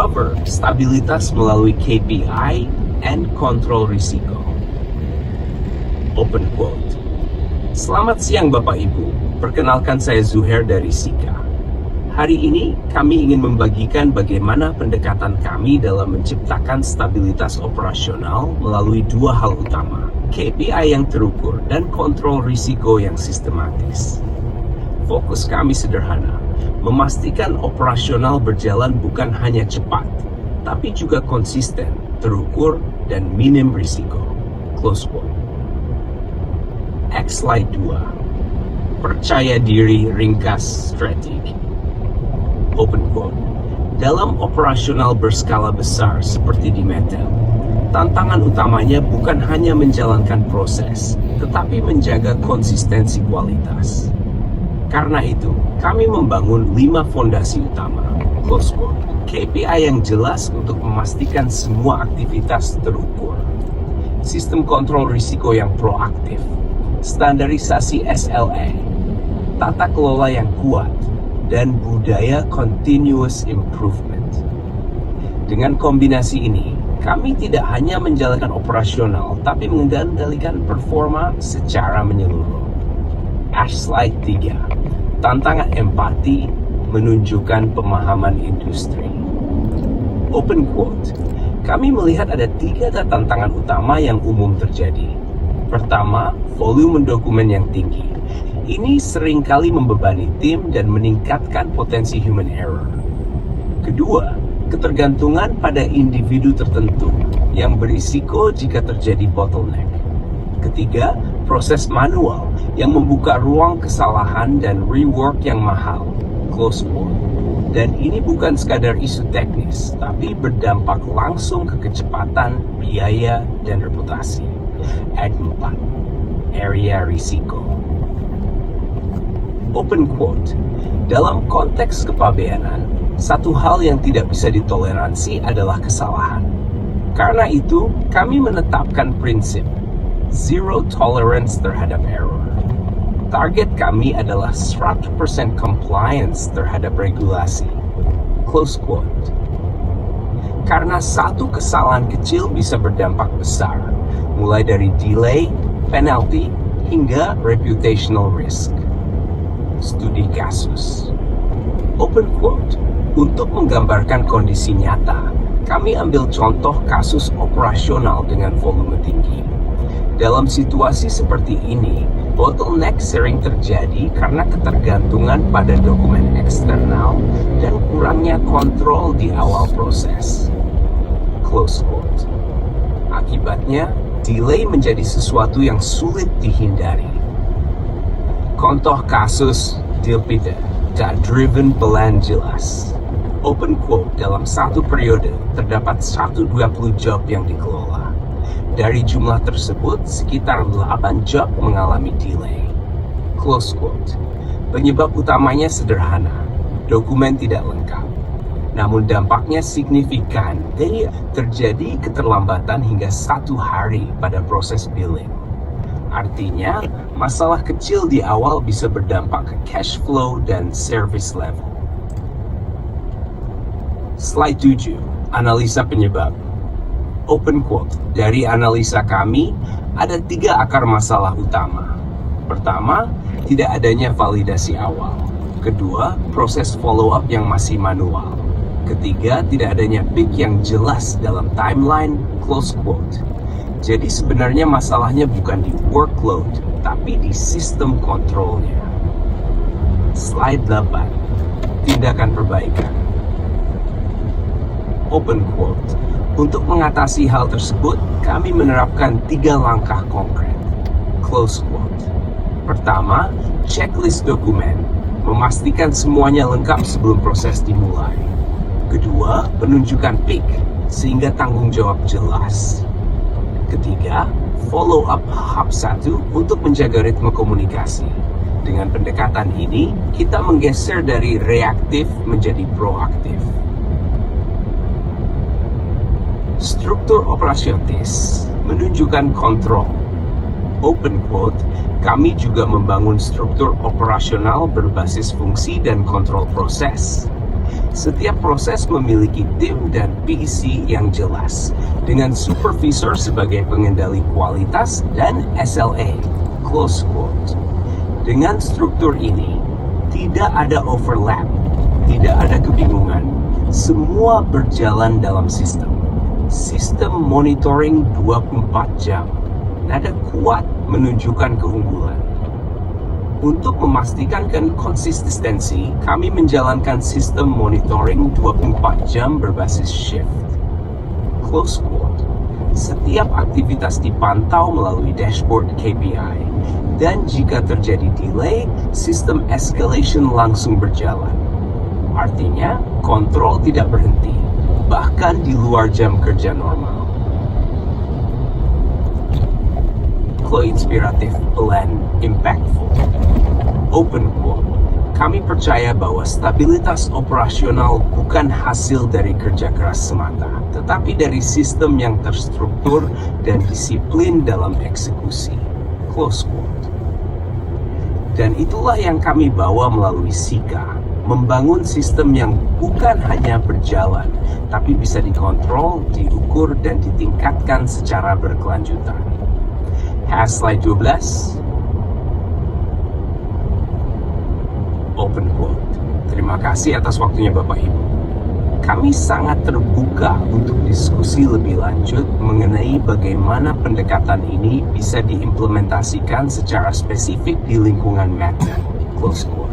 cover stabilitas melalui KPI and kontrol risiko. Open quote. Selamat siang Bapak Ibu, perkenalkan saya Zuhair dari Sika. Hari ini kami ingin membagikan bagaimana pendekatan kami dalam menciptakan stabilitas operasional melalui dua hal utama, KPI yang terukur dan kontrol risiko yang sistematis. Fokus kami sederhana, memastikan operasional berjalan bukan hanya cepat, tapi juga konsisten, terukur, dan minim risiko. Close quote. Slide 2. Percaya diri ringkas strategi. Open quote. Dalam operasional berskala besar seperti di Metel, tantangan utamanya bukan hanya menjalankan proses, tetapi menjaga konsistensi kualitas. Karena itu, kami membangun 5 fondasi utama. Close quote. KPI yang jelas untuk memastikan semua aktivitas terukur. Sistem kontrol risiko yang proaktif. Standarisasi SLA. Tata kelola yang kuat. Dan budaya continuous improvement. Dengan kombinasi ini, kami tidak hanya menjalankan operasional, tapi mengendalikan performa secara menyeluruh. Slide 3. Tantangan empati menunjukkan pemahaman industri. Open quote. Kami melihat ada 3 tantangan utama yang umum terjadi. Pertama, volume dokumen yang tinggi. Ini seringkali membebani tim dan meningkatkan potensi human error. Kedua, ketergantungan pada individu tertentu yang berisiko jika terjadi bottleneck. Ketiga, proses manual yang membuka ruang kesalahan dan rework yang mahal. Close quote. Dan ini bukan sekadar isu teknis, tapi berdampak langsung ke kecepatan, biaya, dan reputasi. Act 4. Area risiko. Open quote. Dalam konteks kepabeanan, satu hal yang tidak bisa ditoleransi adalah kesalahan. Karena itu, kami menetapkan prinsip zero tolerance terhadap error. Target kami adalah 100% compliance terhadap regulasi. Close quote. Karena satu kesalahan kecil bisa berdampak besar, mulai dari delay, penalty, hingga reputational risk. Studi kasus. Open quote. Untuk menggambarkan kondisi nyata, kami ambil contoh kasus operasional dengan volume tinggi. Dalam situasi seperti ini, bottleneck sering terjadi karena ketergantungan pada dokumen eksternal dan kurangnya kontrol di awal proses. Close quote. Akibatnya, delay menjadi sesuatu yang sulit dihindari. Contoh kasus Dilpida, driven plan jelas. Open quote, dalam satu periode terdapat 120 job yang dikelola. Dari jumlah tersebut, sekitar 8 job mengalami delay. Close quote. Penyebab utamanya sederhana, dokumen tidak lengkap. Namun dampaknya signifikan, jadi terjadi keterlambatan hingga 1 hari pada proses billing. Artinya, masalah kecil di awal bisa berdampak ke cash flow dan service level. Slide 7, analisa penyebab. Open quote, dari analisa kami, ada 3 akar masalah utama. Pertama, tidak adanya validasi awal. Kedua, proses follow-up yang masih manual. Ketiga, tidak adanya peak yang jelas dalam timeline. Close quote. Jadi sebenarnya masalahnya bukan di workload, tapi di sistem kontrolnya. Slide 8, tindakan perbaikan. Open quote. Untuk mengatasi hal tersebut, kami menerapkan 3 langkah konkret. Close quote. Pertama, checklist dokumen. Memastikan semuanya lengkap sebelum proses dimulai. Kedua, penunjukan peak, sehingga tanggung jawab jelas. Ketiga, follow up hub 1 untuk menjaga ritme komunikasi. Dengan pendekatan ini, kita menggeser dari reaktif menjadi proaktif. Struktur operasionis menunjukkan kontrol. Open quote, kami juga membangun struktur operasional berbasis fungsi dan kontrol proses. Setiap proses memiliki tim dan PEC yang jelas, dengan supervisor sebagai pengendali kualitas dan SLA. Close quote. Dengan struktur ini, tidak ada overlap, tidak ada kebingungan. Semua berjalan dalam sistem. Sistem monitoring 24 jam. Nada kuat menunjukkan keunggulan. Untuk memastikan konsistensi, kami menjalankan sistem monitoring 24 jam berbasis shift. Close quote. Setiap aktivitas dipantau melalui dashboard KPI, dan jika terjadi delay, sistem escalation langsung berjalan. Artinya, kontrol tidak berhenti, bahkan di luar jam kerja normal. Inspiratif, blend, impactful. Open quote. Kami percaya bahwa stabilitas operasional bukan hasil dari kerja keras semata, tetapi dari sistem yang terstruktur dan disiplin dalam eksekusi. Close quote. Dan itulah yang kami bawa melalui Sika, membangun sistem yang bukan hanya berjalan, tapi bisa dikontrol, diukur, dan ditingkatkan secara berkelanjutan. Slide 12. Open quote. Terima kasih atas waktunya Bapak Ibu. Kami sangat terbuka untuk diskusi lebih lanjut mengenai bagaimana pendekatan ini bisa diimplementasikan secara spesifik di lingkungan Magnet. Close quote.